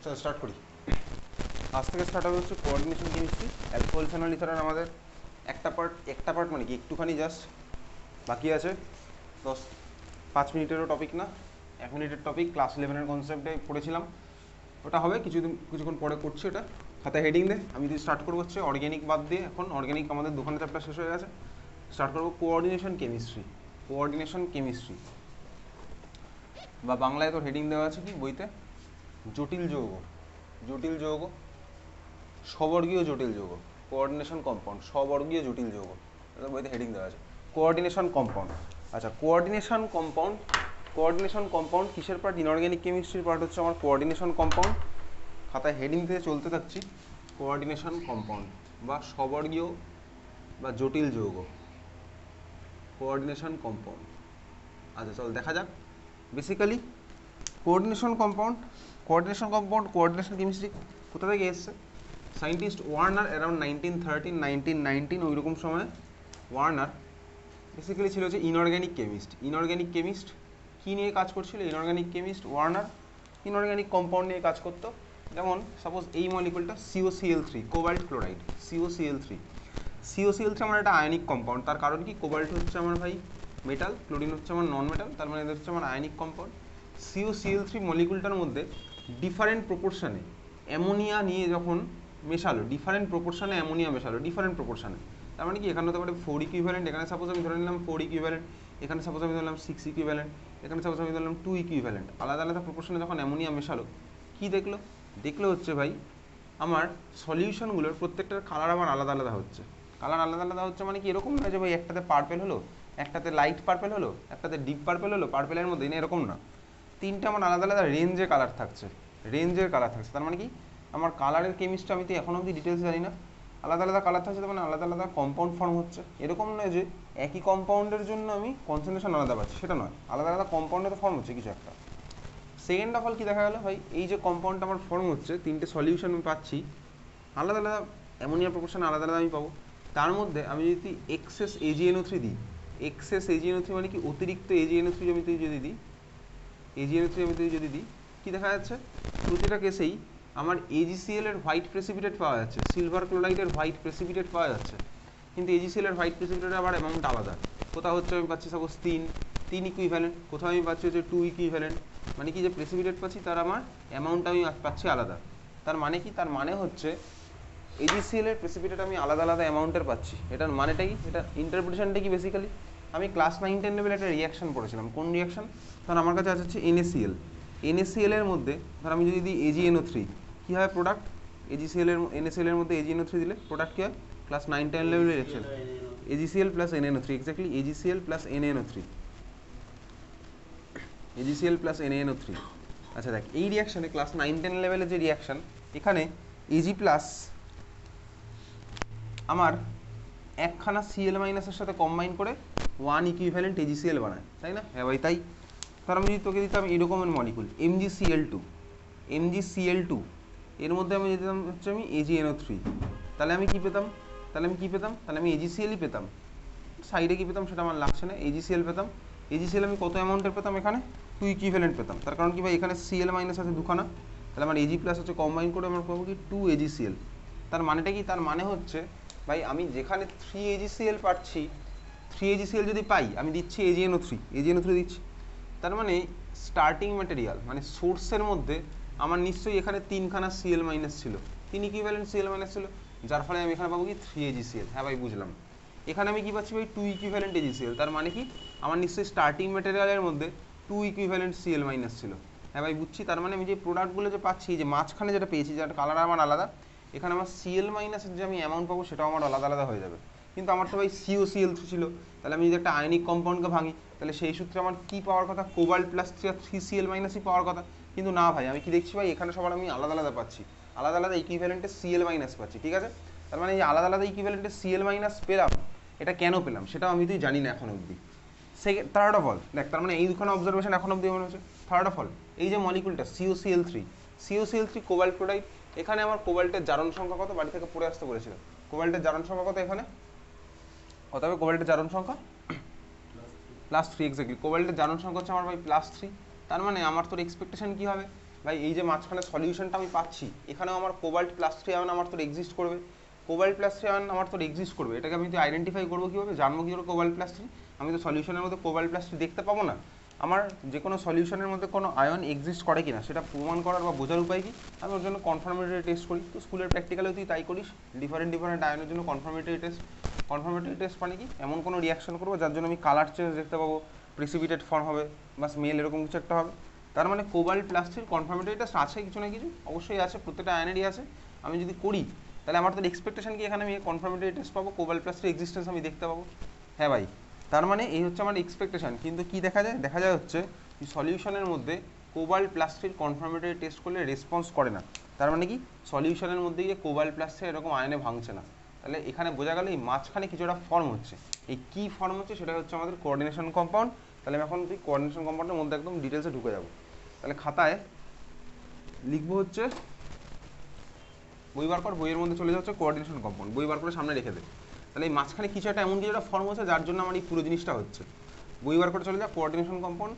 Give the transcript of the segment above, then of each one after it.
চলো স্টার্ট করি। আজ থেকে স্টার্ট হবে হচ্ছে coordination chemistry. Alcohol phenol ethanol আমাদের একটা পার্ট মানে কি একটুখানি জাস্ট বাকি আছে। 5 মিনিটেরও টপিক না, 1 মিনিটের টপিক। ক্লাস 11-এর কনসেপ্টে পড়েছিলাম, ওটা হবে কিছুক্ষণ পরে করছি। ওটা খাতায় হেডিং দে। আমি যদি স্টার্ট করবো হচ্ছে অর্গ্যানিক বাদ দিয়ে। এখন অর্গ্যানিক আমাদের দোকানে চ্যাপ্টার শেষ হয়ে গেছে। স্টার্ট করবো কোঅর্ডিনেশন কেমিস্ট্রি বা বাংলায় তোর হেডিং দেওয়া আছে কি বইতে, জটিল যৌগ, স্ববর্গীয় জটিল যৌগ, কোঅর্ডিনেশন কম্পাউন্ড, স্ববর্গীয় জটিল যৌগ, বইতে হেডিং দেওয়া আছে কোঅর্ডিনেশন কম্পাউন্ড। আচ্ছা, কোঅর্ডিনেশন কম্পাউন্ড কিসের পার্ট? ইনঅর্গ্যানিক কেমিস্ট্রির পার্ট হচ্ছে আমার কোঅর্ডিনেশন কম্পাউন্ড। খাতায় হেডিং থেকে চলতে থাকছি, কোঅর্ডিনেশন কম্পাউন্ড বা স্ববর্গীয় বা জটিল যৌগ, কোঅর্ডিনেশন কম্পাউন্ড। আচ্ছা চল দেখা যাক। বেসিক্যালি কোঅর্ডিনেশন কেমিস্ট্রি কোথা থেকে এসছে? সায়েন্টিস্ট ওয়ার্নার অ্যারাউন্ড 1919 ওইরকম সময় ওয়ার্নার বেসিক্যালি ছিল হচ্ছে ইনঅর্গ্যানিক কেমিস্ট। কী নিয়ে কাজ করছিল inorganic chemist Warner? Inorganic compound নিয়ে কাজ করতো। যেমন সাপোজ এই মলিকুলটা COCl3, কোবাল্ট ক্লোরাইড, COCl3 আমার একটা আয়নিক কম্পাউন্ড। তার কারণ কি? কোবাল্ট হচ্ছে আমার ভাই মেটাল, ক্লোরিন হচ্ছে আমার নন মেটাল, তার মানে এদের হচ্ছে আমার আয়নিক কম্পাউন্ড। COCl3 মলিকুলটার মধ্যে ডিফারেন্ট প্রপোর্শনে অ্যামোনিয়া নিয়ে যখন মেশালো, ডিফারেন্ট প্রপোর্শনে তার মানে কি? এখানে হতে পারে 4 ইকুইভ্যালেন্ট, এখানে সাপোজ আমি ধরে নিলাম 4 ইকুইভ্যালেন্ট, এখানে সাপোজ আমি ধরলাম 6 ইকুইভ্যালেন্ট, এখানে সাপোজ আমি ধরলাম 2 ইকুইভ্যালেন্ট। আলাদা আলাদা প্রপোর্শনে যখন অ্যামোনিয়া মেশালো, কি দেখলো হচ্ছে ভাই আমার সলিউশনগুলোর প্রত্যেকটার কালার আমার আলাদা আলাদা হচ্ছে। মানে কি এরকম না যে ভাই একটাতে পার্পেল হলো, একটাতে লাইট পার্পেল হলো, একটাতে ডিপ পার্পেল হলো, পার্পেলের মধ্যে না, এরকম না। তিনটা আমার আলাদা আলাদা রেঞ্জের কালার থাকছে। তার মানে কি আমার কালারের কেমিস্ট্রি আমি তো এখন অবধি ডিটেলস জানি না। আলাদা আলাদা কালার থাকছে, তার মানে আলাদা আলাদা কম্পাউন্ড ফর্ম হচ্ছে। এরকম নয় যে একই কম্পাউন্ডের জন্য আমি কনসেন্ট্রেশন আলাদা পাচ্ছি, সেটা নয়। আলাদা আলাদা কম্পাউন্ডে তো ফর্ম হচ্ছে কিছু একটা। সেকেন্ড অফ অল কি দেখা গেল ভাই, এই যে কম্পাউন্ডটা আমার ফর্ম হচ্ছে, তিনটে সলিউশন আমি পাচ্ছি আলাদা আলাদা, অ্যামোনিয়া প্রপোর্শন আলাদা আলাদা আমি পাবো। তার মধ্যে আমি যদি এক্সেস AgNO3 দিই, মানে কি অতিরিক্ত AgNO3 আমি যদি দিই, কি দেখা যাচ্ছে? প্রতিটা কেসেই আমার AgCl এর হোয়াইট প্রেসিপিটেট পাওয়া যাচ্ছে, সিলভার ক্লোরাইডের হোয়াইট প্রেসিপিটেট পাওয়া যাচ্ছে, কিন্তু AgCl এর হোয়াইট প্রেসিপিটেটের আবার অ্যামাউন্ট আলাদা। কোথাও হচ্ছে আমি পাচ্ছি সাপোজ 3 ইকুইভ্যালেন্ট, কোথাও আমি পাচ্ছি হচ্ছে 2 ইকুইভ্যালেন্ট। মানে কি যে প্রেসিপিটেট পাচ্ছি তার আমার অ্যামাউন্টটা আমি পাচ্ছি আলাদা। তার মানে কি? তার মানে হচ্ছে AgCl এর প্রেসিপিটেট আমি আলাদা আলাদা অ্যামাউন্টের পাচ্ছি। এটার মানেটা কি? এটা ইন্টারপ্রিটেশনটা কি? বেসিক্যালি আমি ক্লাস 9-10 লেভেলে একটা রিয়াকশন পড়েছিলাম। কোন রিয়াকশন? ধর আমার কাছে আছে হচ্ছে NaCl এর মধ্যে ধর আমি যদি দিই AgNO3, কী হয় প্রোডাক্ট? NaCl এর মধ্যে AgNO3 দিলে প্রোডাক্ট কী হয়? ক্লাস 9-10 লেভেলে reaction AgCl plus NaNO3, exactly AgCl plus NaNO3। আচ্ছা দেখ, এই রিয়াকশানে ক্লাস 9-10 লেভেলের যে রিয়াকশান, এখানে Ag প্লাস আমার একখানা Cl মাইনাসের সাথে কম্বাইন করে 1 ইকুইভ্যালেন্ট AgCl বানায়, তাই না? হ্যাঁ ভাই তাই। তার আমি যদি তোকে দিতাম এরকমের মলিকুল MgCl2, এর মধ্যে আমি দিতাম হচ্ছে আমি AgNO3, তাহলে আমি কি পেতাম? তাহলে আমি AgClই পেতাম। সাইডে কি পেতাম সেটা আমার লাগছে না, AgCl পেতাম। AgCl আমি কত অ্যামাউন্টের পেতাম? এখানে 2 ইকুইভ্যালেন্ট পেতাম। তার কারণ কি ভাই, এখানে Cl মাইনাস আছে দুখানা, তাহলে আমার Ag প্লাস হচ্ছে কম্বাইন করে আমার পাবো কি 2 AgCl। তার মানেটা কি? তার মানে হচ্ছে ভাই আমি যেখানে 3 AgCl পাচ্ছি, 3 AgCl যদি পাই, আমি দিচ্ছি AgNO3 দিচ্ছি। তার মানে স্টার্টিং ম্যাটেরিয়াল মানে সোর্সের মধ্যে আমার নিশ্চয়ই এখানে 3খানা Cl মাইনাস ছিল, 3 ইকুইভ্যালেন্ট Cl মাইনাস ছিল, যার ফলে আমি এখানে পাবো কি 3 AgCl। হ্যাঁ ভাই বুঝলাম। এখানে আমি কি পাচ্ছি ভাই? 2 ইকুইভ্যালেন্ট AgCl। তার মানে কি আমার নিশ্চয়ই স্টার্টিং ম্যাটেরিয়ালের মধ্যে 2 ইকুইভ্যালেন্ট Cl মাইনাস ছিল। হ্যাঁ ভাই বুঝছি। তার মানে আমি যে প্রোডাক্টগুলো যে পাচ্ছি, যে মাঝখানে যেটা পেয়েছি, যার কালার আমার আলাদা, এখানে আমার Cl মাইনাসের যে আমি অ্যামাউন্ট পাবো সেটাও আমার আলাদা আলাদা হয়ে যাবে। কিন্তু আমার তো ভাই COCl3 ছিল, তাহলে আমি যদি একটা আয়নিক কম্পাউন্ডকে ভাঙি, তাহলে সেই সূত্রে আমার কী পাওয়ার কথা? কোবাল্ট প্লাস 3Cl মাইনাসই পাওয়ার কথা। কিন্তু না ভাই, আমি কি দেখছি ভাই, এখানে সবার আমি আলাদা আলাদা পাচ্ছি, আলাদা আলাদা ইকুইভ্যালেন্টে Cl মাইনাস পাচ্ছি। ঠিক আছে, তার মানে এই আলাদা আলাদা ইকুইভ্যালেন্টে Cl মাইনাস পেলাম, এটা কেন পেলাম সেটাও আমি তুই জানি না এখন অবধি। থার্ড অফ অল দেখ, তার মানে এই দুখানা অবজারভেশন এখন অবধি মনে হচ্ছে। থার্ড অফ অল, এই যে মলিকুলটা COCl3 কোবাল্ট ক্লোরাইড, এখানে আমার কোবাল্টের জারণ সংখ্যা কত? বাড়ি থেকে পড়ে আসতে বলেছিলাম। কোবাল্টের জারণ সংখ্যা কত এখানে? কত হবে কোবাল্টের জারণ সংখ্যা? +3, এক্স্যাক্টলি। কোবাল্টের জারণ সংখ্যা হচ্ছে আমার ভাই +3। তার মানে আমার তোর এক্সপেকটেশন কী হবে? ভাই এই যে মাঝখানে সলিউশনটা আমি পাচ্ছি, এখানেও আমার কোবাল্ট প্লাস 3 আয়ন আমার তোর এক্সিস্ট করবে, কোবাল্ট প্লাস 3 আয়ন আমার তোর এক্সিস্ট করবে। এটাকে আমি তো আইডেন্টিফাই করবো কীভাবে, জানবো কী করে কোবাল্ট প্লাস 3? আমি তো সলিউশনের মধ্যে কোবাল্ট প্লাস 3 দেখতে পাবো না। আমার যে কোনো সলিউশনের মধ্যে কোনো আয়ন এক্সিস্ট করে কিনা সেটা প্রমাণ করার বা বোঝার উপায় কি, আমি ওর জন্য কনফার্মেটরি টেস্ট করি। তো স্কুলের প্র্যাকটিক্যালেও তুই তাই করিস, ডিফারেন্ট আয়নের জন্য কনফার্মেটরি টেস্ট। কনফার্মেটরি টেস্ট মানে কি, এমন কোনো রিয়াকশন করবো যার জন্য আমি কালার চেঞ্জ দেখতে পাবো, প্রিসিপিটেট ফর্ম হবে বা স্মেল এরকম কিছু একটা হবে। তার মানে কোবাল্ট প্লাস 3 কনফার্মেটরি টেস্ট আছে কিছু না কিছু, অবশ্যই আছে, প্রত্যেকটা আয়নেরই আছে। আমি যদি করি তাহলে আমার তো এক্সপেকটেশন কি এখানে আমি কনফার্মেটরি টেস্ট পাবো, কোবাল্ট প্লাস 3 এক্সিস্টেন্স আমি দেখতে পাবো। হ্যাঁ ভাই, তার মানে এই হচ্ছে আমার এক্সপেকটেশন। কিন্তু কি দেখা যায় হচ্ছে সলিউশনের মধ্যে কোবাল্ট প্লাস 3 কনফার্মেটরি টেস্ট করলে রেসপন্স করে না। তার মানে কি, সলিউশনের মধ্যে গিয়ে কোবাল্ট প্লাস 3 এরকম আয়নে ভাঙছে না। তাহলে এখানে বোঝা গেল এই মাঝখানে কিছু একটা ফর্ম হচ্ছে। এই কি ফর্ম হচ্ছে সেটা হচ্ছে আমাদের কোঅর্ডিনেশন কম্পাউন্ড। তাহলে আমি এখন তুই কোঅর্ডিনেশন কম্পাউন্ডের মধ্যে একদম ডিটেলসে ঢুকে যাবো। তাহলে খাতায় লিখবো হচ্ছে, বই বার কর, বইয়ের মধ্যে চলে যাচ্ছে কোঅর্ডিনেশন কম্পাউন্ড, বই বার করে সামনে রেখে দে। তাহলে এই মাঝখানে কিছু একটা এমন কিছু একটা ফর্ম হচ্ছে যার জন্য আমার এই পুরো জিনিসটা হচ্ছে। বই বার করে চলে যা, কোঅর্ডিনেশন কম্পাউন্ড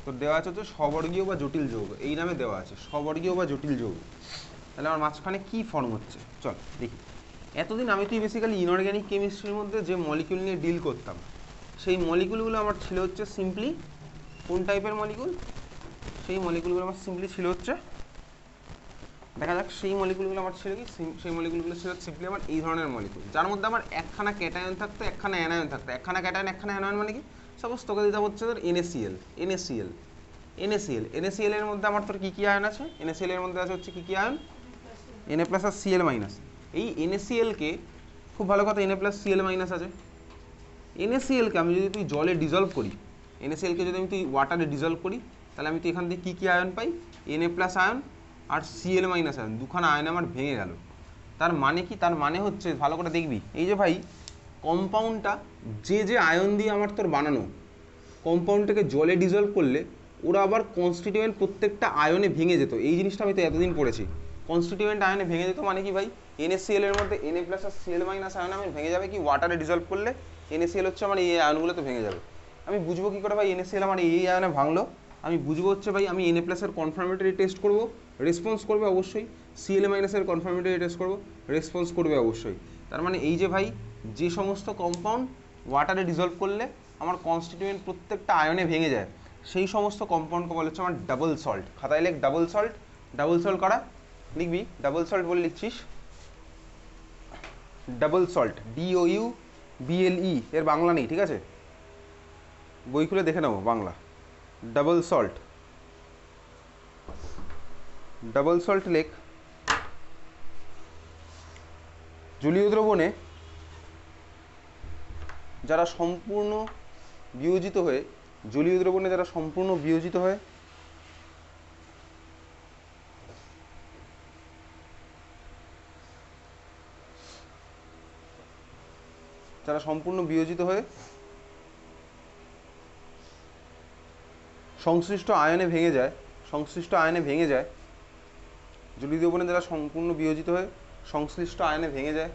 তোর দেওয়া আছে হচ্ছে স্ববর্গীয় বা জটিল যৌগ, এই নামে দেওয়া আছে স্ববর্গীয় বা জটিল যৌগ। তাহলে আমার মাঝখানে কি ফর্ম হচ্ছে চল দেখি। এতদিন আমি তুই বেসিক্যালি ইনঅর্গ্যানিক কেমিস্ট্রির মধ্যে যে মলিকিউল নিয়ে ডিল করতাম, সেই মলিকিউলগুলো আমার ছিল হচ্ছে সিম্পলি কোন টাইপের মলিকিউল, সেই মলিকিউলগুলো আমার সিম্পলি ছিল হচ্ছে, দেখা যাক সেই মলিকিউলগুলো আমার ছিল কি, সেই মলিকিউলগুলো ছিল সিম্পলি আমার এই ধরনের মলিকিউল, যার মধ্যে আমার একখানা ক্যাটায়ন থাকতো একখানা অ্যানায়ন থাকতো। একখানা ক্যাটায়ন একখানা অ্যানায়ন মানে কি, সাপোজ তোকে দিতে হচ্ছে তোর NaCl এর মধ্যে আমার তোর কী কী আয়ন আছে, NaCl এর মধ্যে আছে হচ্ছে কী কী আয়ন, Na প্লাস আর Cl মাইনাস। এই NaCl-কে খুব ভালো কথা, Na প্লাস Cl মাইনাস আছে, NaCl-কে আমি যদি তুই জলে ডিজলভ করি, NaCl-কে যদি আমি তুই ওয়াটারে ডিজলভ করি, তাহলে আমি তো এখান থেকে কী কী আয়ন পাই, Na প্লাস আয়ন আর Cl মাইনাস আয়ন, দুখানা আয়ন আমার ভেঙে গেল। তার মানে কি, তার মানে হচ্ছে ভালো করে দেখবি, এই যে ভাই কম্পাউন্ডটা যে আয়ন দিয়ে আমার তোর বানানো, কম্পাউন্ডটাকে জলে ডিজলভ করলে ওরা আবার কনস্টিটিউয়েন্ট প্রত্যেকটা আয়নে ভেঙে যেত। এই জিনিসটা আমি তো এতদিন পড়েছি, কনস্টিটিউয়েন্ট আয়নে ভেঙে যেত মানে কি ভাই, NaCl এর মধ্যে Na প্লাস আর Cl মাইনাস আয়ন আমি ভেঙে যাবে কি, ওয়াটারে ডিজলভ করলে NaCl হচ্ছে আমার এই আয়নগুলো তো ভেঙে যাবে। আমি বুঝবো কি করে ভাই NaCl আমার এই আয়নে ভাঙলো, আমি বুঝবো হচ্ছে ভাই আমি Na প্লাসের কনফার্মেটরি টেস্ট করবো, রেসপন্স করবে অবশ্যই, Cl মাইনাসের কনফার্মেটরি টেস্ট করবো, রেসপন্স করবে অবশ্যই। তার মানে এই যে ভাই যে সমস্ত কম্পাউন্ড ওয়াটারে ডিজলভ করলে আমার কনস্টিটিউয়েন্ট প্রত্যেকটা আয়নে ভেঙে যায়, সেই সমস্ত কম্পাউন্ডকে বলা হচ্ছে আমার ডাবল সল্ট। খাতায় লেখ ডাবল সল্ট, ডাবল সল্ট করা লিখবি, ডাবল সল্ট বলে লিখছিস, ডাবল সল্ট DOUBLE, এর বাংলা নেই ঠিক আছে, বই খুলে দেখে নেবো Bangla. Double salt, double salt লেখ। জলীয় দ্রবণে যারা সম্পূর্ণ বিয়োজিত হয়ে, জলীয় দ্রবণে যারা সম্পূর্ণ বিয়োজিত হয়, যারা সম্পূর্ণ বিয়োজিত হয়ে সংশ্লিষ্ট আয়নে ভেঙে যায়, সংশ্লিষ্ট আয়নে ভেঙে যায়, জলীয় দ্রবণে যারা সম্পূর্ণ বিয়োজিত হয়ে সংশ্লিষ্ট আয়নে ভেঙে যায়,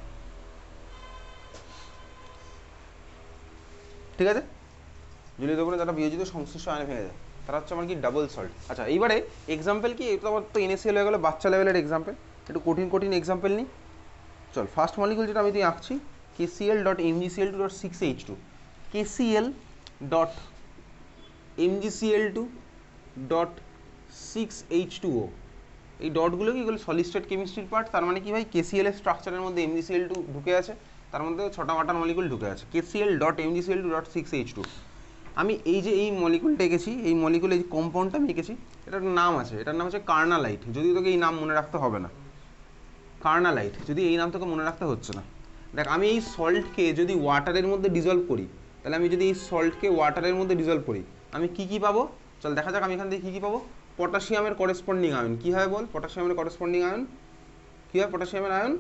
ঠিক আছে, জলীয় দ্রবণে যারা বিয়োজিত সংশ্লিষ্ট আয়নে ভেঙে যায়, তারা হচ্ছে আমার কি ডাবল সল্ট। আচ্ছা এইবারে এক্সাম্পল কি, এটা আমার তো NaCl হয়ে গেলো বাচ্চা লেভেলের এক্সাম্পল, একটু কঠিন এক্সাম্পল নিই। চল ফার্স্ট মলিকিউল যেটা আমি তুই আঁকছি, KCl.MgCl2.6H2, KCl.MgCl2.6H2O, এই ডটগুলো কি, এগুলো সলিড স্টেট কেমিস্ট্রির পার্ট। তার মানে কি ভাই KCl এর স্ট্রাকচারের মধ্যে MgCl2 ঢুকে আছে, তার মধ্যে ছটা মাটার মলিকুল ঢুকে আছে, KCl.MgCl2.6H2। আমি এই যে এই মলিকুলটা এঁকেছি, এই মলিকুল এই কম্পাউন্ডটা আমি এঁকেছি, এটার নাম আছে, এটার নাম হচ্ছে কার্নালাইট। যদি তোকে এই নাম মনে রাখতে হবে না, কার্নালাইট, যদি এই নাম তোকে মনে রাখতে হচ্ছে না। দেখ আমি এই সল্টকে যদি ওয়াটারের মধ্যে ডিজলভ করি, তাহলে আমি যদি এই সল্টকে ওয়াটারের মধ্যে ডিজলভ করি, আমি কি কি পাবো চল দেখা যাক। আমি এখান থেকে কী কী পাবো, পটাশিয়ামের করেসপন্ডিং আয়ন কী হয় বল, পটাশিয়ামের করেসপন্ডিং আয়ন কী হয়, পটাশিয়ামের আয়ন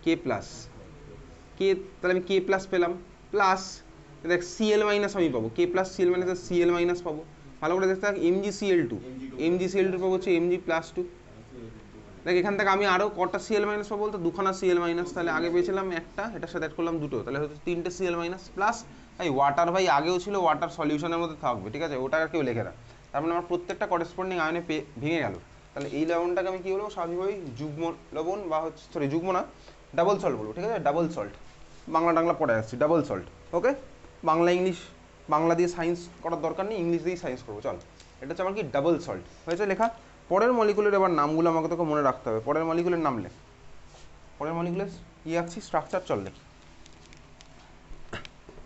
K প্লাস, কে, তাহলে আমি K প্লাস পেলাম, প্লাস দেখ Cl মাইনাস আমি পাবো, K plus Cl minus Cl minus পাবো। ভালো করে দেখতে থাক, MgCl2 পাবো হচ্ছে Mg প্লাস 2। দেখ এখান থেকে আমি আরও কটা Cl মাইনাস পাবো, বলতো দুখানা Cl মাইনাস, তাহলে আগে পেয়েছিলাম একটা, এটার সাথে অ্যাড করলাম দুটো, তাহলে হচ্ছে তিনটে Cl মাইনাস প্লাস ভাই ওয়াটার, ভাই আগেও ছিল, ওয়াটার সলিউশনের মধ্যে থাকবে ঠিক আছে, ওটা আর কেউ লেখে না। তার মানে আমার প্রত্যেকটা করেসপন্ডিং আয়নে ভেঙে গেল। তাহলে এই লবণটাকে আমি কি বলবো, স্বাভাবিকভাবেই যুগ্ম লবণ বা হচ্ছে সরি যুগ্ম না, ডাবল সল্ট বলবো, ঠিক আছে, ডাবল সল্ট। বাংলা টাংলা পড়ে আসছি, ডাবল সল্ট। ওকে, বাংলা ইংলিশ, বাংলা দিয়ে সায়েন্স করার দরকার নেই, ইংলিশ দিয়েই সায়েন্স করবো, চল। এটা হচ্ছে আমার কি ডাবল সল্ট হয়েছে লেখা। পরের মলিকুলের এবার নামগুলো আমাকে তোকে মনে রাখতে হবে। পরের মলিকুলের নাম লেখ, পরের মলিকুলের আছি স্ট্রাকচার, চল লেখ।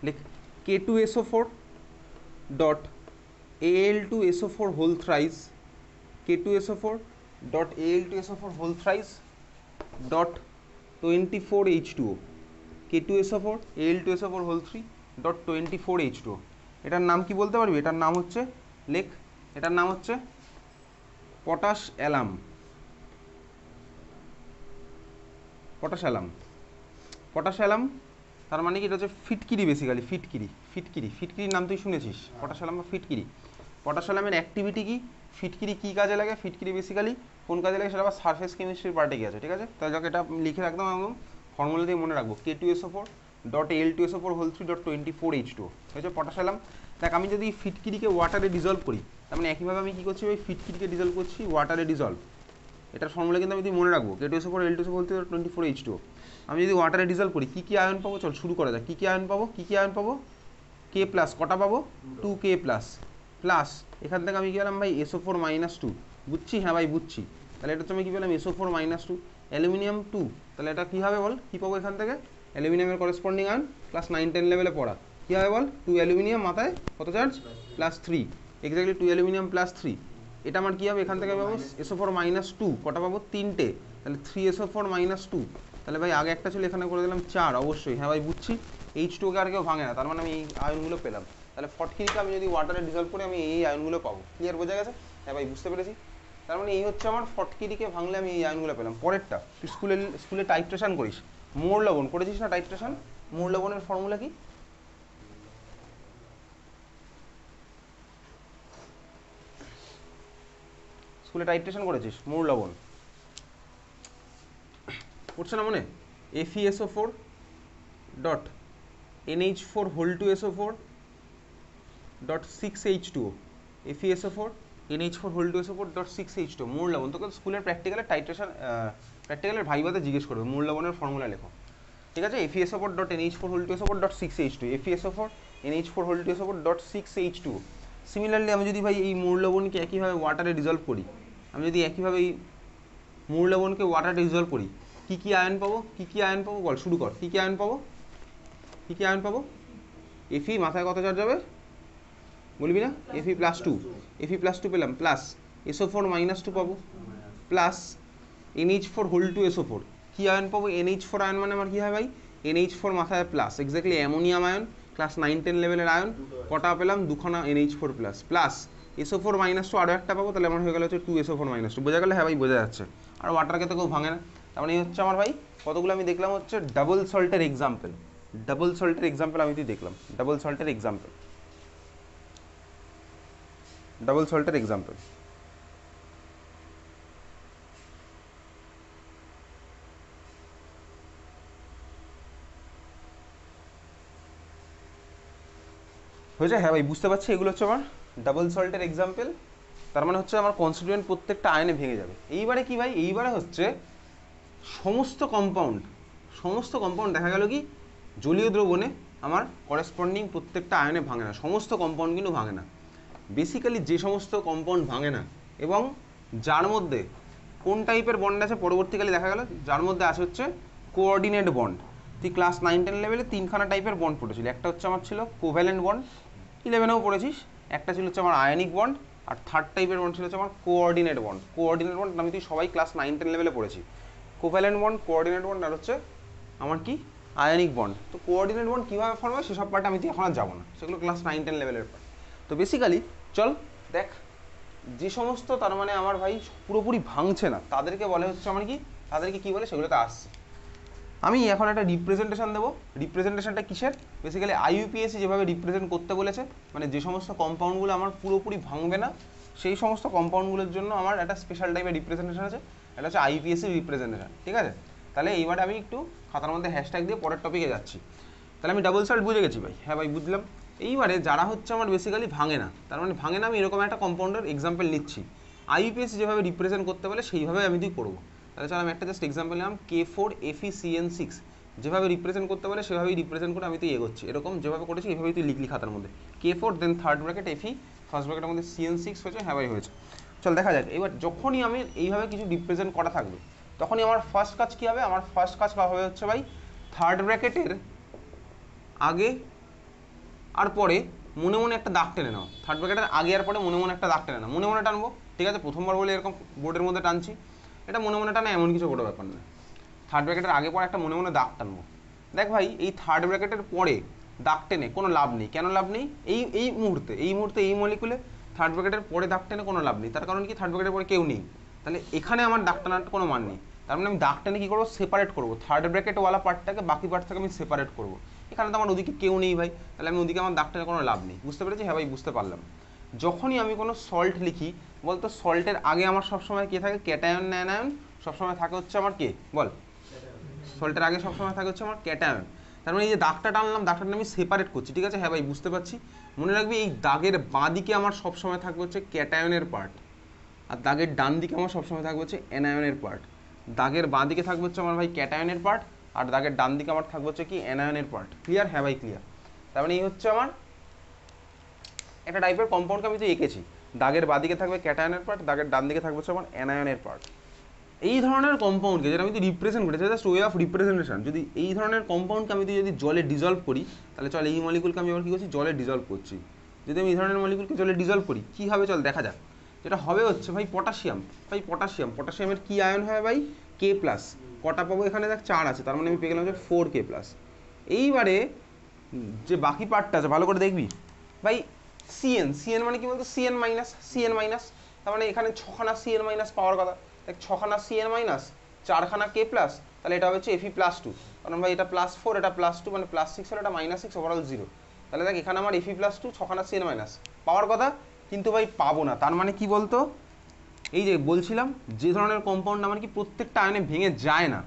লেখ K2SO4 dot Al2SO4 whole thrice, K2SO4 dot Al2SO4 whole thrice dot 24H2O, K2SO4 Al2SO4 whole 3 dot 24H2O। এটার নাম কি বলতে পারবি? এটার নাম হচ্ছে, লেখ, এটার নাম হচ্ছে potash alarm, potash alarm, potash alarm. তার মানে কি, এটা হচ্ছে ফিটকিরি, বেসিক্যালি ফিটকিরি, ফিটকিরি, ফিটকিরির নাম তুই শুনেছিস, পটাশ অ্যালাম বা ফিটকিরি। পটাশ অ্যালামের অ্যাক্টিভিটি কি, ফিটকিরি কী কাজে লাগে, ফিটকিরি বেসিক্যালি কোন কাজে লাগে সেটা আবার সারফেস কেমিস্ট্রির পার্টে গিয়ে আছে, ঠিক আছে। তাহলে যাকে এটা লিখে রাখতাম একদম ফর্মুলা দিয়ে মনে রাখবো, K2SO4 dot Al2SO4 whole 3 dot 24H2O হয়েছে পটাশ অ্যালাম। দেখ আমি যদি ফিটকিরিকে ওয়াটারে ডিজলভ করি, তার মানে একইভাবে আমি কী করছি, ওই ফিটকিরিকে ডিজলভ করছি ওয়াটারে ডিজলভ। এটার ফর্মুলা কিন্তু আমি যদি মনে রাখবো, K2SO4 Al2SO4 whole 3 dot 24H2O। আমি যদি ওয়াটারে ডিজলভ করি কী কী আয়ন পাবো, চল শুরু করা যাক। কী কী আয়ন পাবো, কী কী আয়ন পাবো, K প্লাস, কটা পাবো, 2K প্লাস, প্লাস এখান থেকে আমি কী পেলাম ভাই, SO4 মাইনাস 2, বুঝছি, হ্যাঁ ভাই বুঝছি। তাহলে এটা হচ্ছে আমি কী পেলাম, SO4 মাইনাস 2, অ্যালুমিনিয়াম 2, তাহলে এটা কী হবে বল, কী পাবো এখান থেকে, অ্যালুমিনিয়ামের করেসপন্ডিং আয়ন ক্লাস 9-10 লেভেলে পড়া, কী হবে বল, 2 অ্যালুমিনিয়াম মাথায় কত charge, plus 3, exactly 2 aluminium plus 3। এটা আমার কী হবে, এখান থেকে পাবো SO4 মাইনাস 2, কটা পাবো, 3টে, তাহলে 3SO4 মাইনাস 2। তাহলে ভাই আগে একটা ছিল, এখানে করে দিলাম 4, অবশ্যই, হ্যাঁ ভাই বুঝছি। H2O কে আর কেউ ভাঙে না, তার মানে আমি এই আয়নগুলো পেলাম। তাহলে ফটকিরিকে আমি যদি ওয়াটারে ডিজলভ করি, আমি এই আয়নগুলো পাবো, ক্লিয়ার, বোঝা গেছে, হ্যাঁ ভাই বুঝতে পেরেছি। তার মানে এই হচ্ছে আমার ফটকিরিকে ভাঙলে আমি এই আয়নগুলো পেলাম। পরেরটা, তুই স্কুলে টাইট্রেশন করিস, মোর লবণ করেছিস না টাইট্রেশন, মোর লবণের ফর্মুলা কি, স্কুলে টাইট্রেশন করেছিস, মোর লবণ পড়ছে না মনে, FeSO4 dot NH4 whole 2SO4 dot 6H2O, FeSO4 NH4 whole 2SO4 dot 6H2O, Mohr লবণ। তোকে স্কুলের প্র্যাকটিক্যালে টাইট্রেশন, প্র্যাকটিক্যালের ভাইবাতে জিজ্ঞেস করবে মোর লবণের ফর্মুলা লেখো, ঠিক আছে। FeSO4 dot NH4 whole 2SO4 dot 6H2O, FeSO4 NH4 whole 2SO4 dot 6H2O। Similarly আমি যদি ভাই এই মোর লবণকে একইভাবে ওয়াটারে ডিজলভ করি, আমি যদি একইভাবে এই মোর লবণকে ওয়াটারে ডিজলভ করি, কী কী আয়ন পাবো, কী কী আয়ন পাবো বল, শুরু কর, কী কী আয়ন পাবো, কী কী আয়ন পাবো, Fe মাথায় কত চার্জ যাবে বলবি না, Fe প্লাস 2, Fe প্লাস 2 পেলাম, প্লাস SO4 মাইনাস 2 পাবো, প্লাস NH4 হোল 2SO4, কী আয়ন পাবো, NH4 আয়ন, মানে আমার কী হয় ভাই, NH4 মাথায় plus, exactly ammonium ion, class 9-10 লেভেলের আয়ন, কটা পেলাম, দুখানা NH4 plus, plus SO4 minus 2 আরও একটা পাবো, তাহলে আমার হয়ে গেল হচ্ছে 2SO4 মাইনাস 2, বোঝা গেল, হ্যাঁ ভাই বোঝা যাচ্ছে। আর ওয়াটারকে তো কেউ ভাঙে না, তার মানে এই হচ্ছে আমার ভাই কতগুলো আমি দেখলাম হচ্ছে ডাবল সল্টের এক্সাম্পল, ডাবল সল্টের এক্সাম্পল আমি তুই দেখলাম, ডাবল সল্টের এক্সাম্পল, ডাবল সল্টের এক্সাম্পল। হয়েছে, হ্যাঁ ভাই বুঝতে পারছি, এগুলো হচ্ছে আমার ডাবল সল্টের এক্সাম্পল। তার মানে হচ্ছে আমার কনস্টিটিউয়েন্ট প্রত্যেকটা আয়নে ভেঙে যাবে। এইবারে কি ভাই, এইবারে হচ্ছে সমস্ত কম্পাউন্ড দেখা গেল কি জলীয় দ্রবণে আমার করেসপন্ডিং প্রত্যেকটা আয়নে ভাঙে না, সমস্ত কম্পাউন্ড কিন্তু ভাঙে না। বেসিক্যালি যে সমস্ত কম্পাউন্ড ভাঙে না এবং যার মধ্যে কোন টাইপের বন্ড আছে পরবর্তীকালে দেখা গেল, যার মধ্যে আছে হচ্ছে কোঅর্ডিনেট বন্ড। তুই ক্লাস 9-10 লেভেলে 3খানা টাইপের বন্ড পড়েছিলি, একটা হচ্ছে আমার ছিল কোভ্যালেন্ট বন্ড, 11এও পড়েছিস, একটা ছিল হচ্ছে আমার আয়নিক বন্ড, আর থার্ড টাইপের বন্ড ছিল হচ্ছে আমার কোঅর্ডিনেট বন্ড। কোঅর্ডিনেট বন্ড আমি তুই সবাই ক্লাস 9-10 লেভেলে পড়েছি, কোভ্যালেন্ট বন্ড, কোঅর্ডিনেট বন্ড, আর হচ্ছে আমার কি আয়নিক বন্ড। তো কোঅর্ডিনেট বন্ড কীভাবে ফর্ম হয় সেসব পার্টে আমি তুই এখন আর যাবো না, সেগুলো ক্লাস 9-10 লেভেলের পার্ট। তো বেসিক্যালি চল দেখ, যে সমস্ত তার মানে আমার ভাই পুরোপুরি ভাঙছে না তাদেরকে বলে হচ্ছে আমার কি, তাদেরকে কী বলে সেগুলোতে আসছে। আমি এখন একটা রিপ্রেজেন্টেশন দেবো, রিপ্রেজেন্টেশনটা কিসের, বেসিক্যালি IUPAC যেভাবে রিপ্রেজেন্ট করতে বলেছে, মানে যে সমস্ত কম্পাউন্ডগুলো আমার পুরোপুরি ভাঙবে না সেই সমস্ত কম্পাউন্ডগুলোর জন্য আমার একটা স্পেশাল টাইপের রিপ্রেজেন্টেশন আছে, এটা হচ্ছে IUPAC রিপ্রেজেন্টেশন, ঠিক আছে। তাহলে এইবার আমি একটু খাতার মধ্যে হ্যাশট্যাগ দিয়ে পরের টপিকে যাচ্ছি। তাহলে আমি ডাবল সল্ট বুঝে গেছি ভাই, হ্যাঁ ভাই বুঝলাম। এইবারে যারা হচ্ছে আমার বেসিক্যালি ভাঙে না, তার মানে ভাঙে না, আমি এরকম একটা কম্পাউন্ডের এক্সাম্পল নিচ্ছি। আইইউপিএসসি যেভাবে রিপ্রেজেন্ট করতে বলে সেইভাবে আমি তুই করবো। তাহলে চল আমি একটা জাস্ট এক্সাম্পল নিলাম, K4FeCN6 যেভাবে রিপ্রেজেন্ট করতে বলে সেভাবেই রিপ্রেজেন্ট করে আমি তুই এগোচ্ছি। এরকম যেভাবে করেছি এইভাবেই তুই লিখলি খাতার মধ্যে, K4 দেন থার্ড ব্র্যাকেট Fe, ফার্স্ট ব্র্যাকেটের মধ্যে CN6 হয়েছে, হ্যাঁ ভাই হয়েছে। চল দেখা যাক। এবার যখনই আমি এইভাবে কিছু রিপ্রেজেন্ট করা থাকবে তখনই আমার ফার্স্ট কাজ কী হবে, আমার ফার্স্ট কাজ হবে হচ্ছে ভাই থার্ড ব্র্যাকেটের আগে আর পরে মনে মনে একটা দাগ টেনে নাও। থার্ড ব্র্যাকেটের আগে আর পরে মনে মনে একটা দাগ টেনে নাও, মনে মনে টানবো, ঠিক আছে? প্রথমবার বলে এরকম বোর্ডের মধ্যে টানছি, এটা মনে মনে টানা এমন কিছু বড় ব্যাপার না। থার্ড ব্র্যাকেটের আগে পরে একটা মনে মনে দাগ টানবো। দেখ ভাই, এই থার্ড ব্র্যাকেটের পরে দাগ টেনে কোনো লাভ নেই। কেন লাভ নেই? এই মুহূর্তে এই মলিকুলে থার্ড ব্র্যাকেটের পরে দাগ টেনে কোনো লাভ নেই। তার কারণ কি, থার্ড ব্র্যাকেটের পরে কেউ নেই, তাহলে এখানে আমার দাগ টানার কোনো মান নেই। তার মানে আমি দাগ টেনে কী করবো, সেপারেট করবো, থার্ড ব্র্যাকেটওয়ালা পার্টটাকে বাকি পার্ট থেকে আমি সেপারেট করবো। এখানে তো আমার ওদিকে কেউ নেই ভাই, তাহলে আমি ওদিকে আমার দাগ টেনে কোনো লাভ নেই। বুঝতে পেরেছি? হ্যাঁ ভাই বুঝতে পারলাম। যখনই আমি কোনো সল্ট লিখি, বলতো সল্টের আগে আমার সবসময় কে থাকে? ক্যাটায়ন না অ্যানায়ন? সবসময় থাকে হচ্ছে আমার কে, বল? সল্টের আগে সবসময় থাকে হচ্ছে আমার ক্যাটায়ন। তার মানে এই যে দাগটা টানলাম, দাগটা আমি সেপারেট করছি, ঠিক আছে? হ্যাঁ ভাই বুঝতে পারছি। মনে রাখবি এই দাগের বাঁ দিকে আমার সবসময় থাকবে হচ্ছে ক্যাটায়নের পার্ট, আর দাগের ডান দিকে আমার সবসময় থাকবে হচ্ছে অ্যানায়নের পার্ট। দাগের বাঁ দিকে থাকবে হচ্ছে আমার ভাই ক্যাটায়নের পার্ট, আর দাগের ডান দিকে আমার থাকবে হচ্ছে কি, অ্যানায়নের পার্ট। ক্লিয়ার? হ্যাঁ ভাই ক্লিয়ার। তার মানে এই হচ্ছে আমার একটা টাইপের কম্পাউন্ডকে আমি তো এঁকেছি। দাগের বাঁ দিকে থাকবে ক্যাটায়নের পার্ট, দাগের ডান দিকে থাকবে হচ্ছে আমার অ্যানায়নের পার্ট। এই ধরনের কম্পাউন্ডকে যেটা আমি রিপ্রেজেন্ট করি, জাস্ট ওয়ে অফ রিপ্রেজেন্টেশন, যদি এই ধরনের কম্পাউন্ডকে আমি যদি জলে ডিজলভ করি, তাহলে চল এই মলিকুলকে আমি আবার কী করছি, জলে ডিজলভ করছি। যদি আমি এই ধরনের মলিকুলকে জলে ডিজলভ করি, কী হবে চল দেখা যাক। যেটা হবে হচ্ছে ভাই পটাশিয়াম। ভাই পটাশিয়ামের কী আয়ন হয় ভাই? K+। কটা পাবো এখানে? দেখ 4 আছে, তার মানে আমি পেয়ে গেলাম যে 4K+। এইবারে যে বাকি পার্টটা আছে ভালো করে দেখবি ভাই, সিএন মানে কি বলতো? সিএন মাইনাস, তার মানে এখানে 6খানা CN- পাওয়ার কথা। দেখ 6খানা CN-, 4খানা K+, তাহলে এটা হচ্ছে Fe+2, কারণ ভাই এটা +4, এটা +2, মানে +6 হলে এটা -6, ওভারঅল 0। তাহলে দেখ এখানে আমার Fe+2 6খানা CN- পাওয়ার কথা, কিন্তু ভাই পাবো না। তার মানে কি বলতো, এই যে বলছিলাম যে ধরনের কম্পাউন্ড আমার কি প্রত্যেকটা আয়নে ভেঙে যায় না,